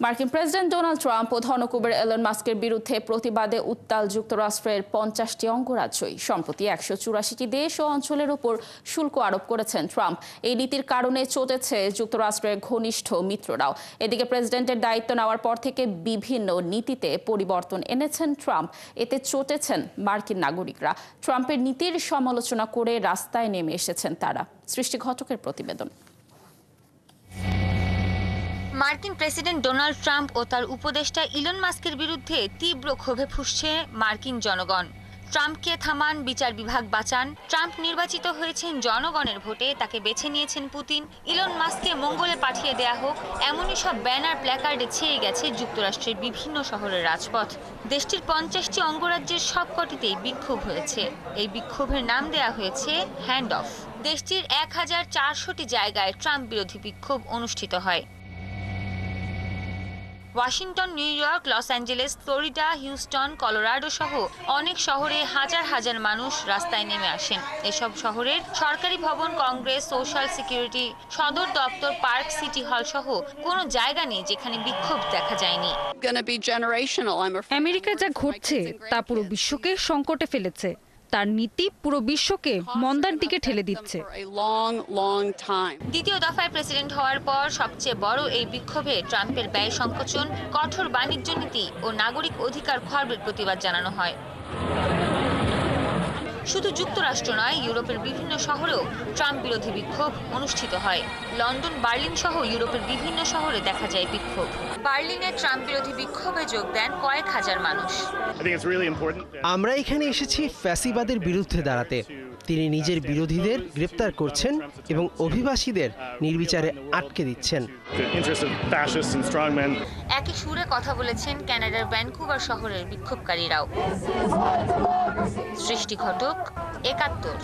মার্কিন president Donald Trump ও ধনকুবের Elon মাস্কের বিরুদ্ধে প্রতিবাদে উত্তাল যুক্তরাষ্ট্রের ৫০টি অঙ্গরাজ্যই। সম্প্রতি ১৮৪টি দেশ ও অঞ্চলের উপর শুল্ক আরোপ করেছেন ট্রাম্প। এই নীতির কারণে চটেছে যুক্তরাষ্ট্রের ঘনিষ্ঠ মিত্ররাও। এদিকে প্রেসিডেন্টের দায়িত্ব নেওয়ার পর থেকে বিভিন্ন নীতিতে পরিবর্তন এনেছেন ট্রাম্প। এতে চটেছেন মার্কিন নাগরিকরা। ট্রাম্পের নীতির সমালোচনা করে রাস্তায় নেমে এসেছেন তারা। সৃষ্টি ঘটকের প্রতিবেদন। মার্কিন প্রেসিডেন্ট ডোনাল্ড ট্রাম্প ও তার উপদেষ্টা ইলন মাস্কের বিরুদ্ধে তীব্র ক্ষোভে ফুঁসছে মার্কিন জনগণ। ট্রাম্পকে থামান, বিচার বিভাগ বাঁচান। ট্রাম্প নির্বাচিত হয়েছেন জনগণের ভোটে, তাকে বেছে নিয়েছেন পুতিন। ইলন মাস্ককে মঙ্গলে পাঠিয়ে দেয়া হোক, এমনই সব ব্যানার প্ল্যাকার্ডে ছেয়ে গেছে যুক্তরাষ্ট্রের বিভিন্ন শহরের রাজপথ। দেশটির ৫০টি অঙ্গরাজ্যের সবকটিতেই বিক্ষোভ হয়েছে। এই বিক্ষোভের নাম দেয়া হয়েছে হ্যান্ড অফ। দেশটির ১,৪০০টি জায়গায় ট্রাম্প বিরোধী বিক্ষোভ অনুষ্ঠিত হয়। Washington, New York, Los Angeles, Florida, Houston, Colorado সহ অনেক শহরে হাজার হাজার মানুষ রাস্তায় নেমে আসেন। এসব শহরের সরকারি ভবন, কংগ্রেস, সোশ্যাল সিকিউরিটি, সদর দপ্তর, পার্ক, সিটি হল সহ কোনো জায়গা নেই যেখানে বিক্ষোভ দেখা যায়নি। আমেরিকায় যা ঘটছে তা পুরো বিশ্বকে সংকটে ফেলেছে। তার নীতি পুরো বিশ্বকে মন্দার দিকে ঠেলে দিচ্ছে। দ্বিতীয় দফায় প্রেসিডেন্ট হওয়ার পর সবচেয়ে বড় এই বিক্ষোভে ট্রাম্পের ব্যয় সংকোচন, কঠোর বাণিজ্য নীতি ও নাগরিক অধিকার খর্বের প্রতিবাদ জানানো হয়। শুধু যুক্তরাষ্ট্র নয়, ইউরোপের বিভিন্ন শহরেও ট্রাম্প বিরোধী বিক্ষোভ অনুষ্ঠিত হয়। লন্ডন, বার্লিন সহ ইউরোপের বিভিন্ন শহরে দেখা যায় বিক্ষোভ। বার্লিনে ট্রাম্প বিরোধী বিক্ষোভে যোগ দেন কয়েক হাজার মানুষ। আমরা এখানে এসেছি ফ্যাসিবাদের বিরুদ্ধে দাঁড়াতে। তিনি নিজের বিরোধীদের গ্রেপ্তার করছেন এবং অভিবাসীদের নির্বিচারে আটকে দিচ্ছেন। একই সুরে কথা বলেছেন কানাডার ভ্যানকুভার শহরের বিক্ষোভকারীরাও। সৃষ্টি ঘটক, ৭১।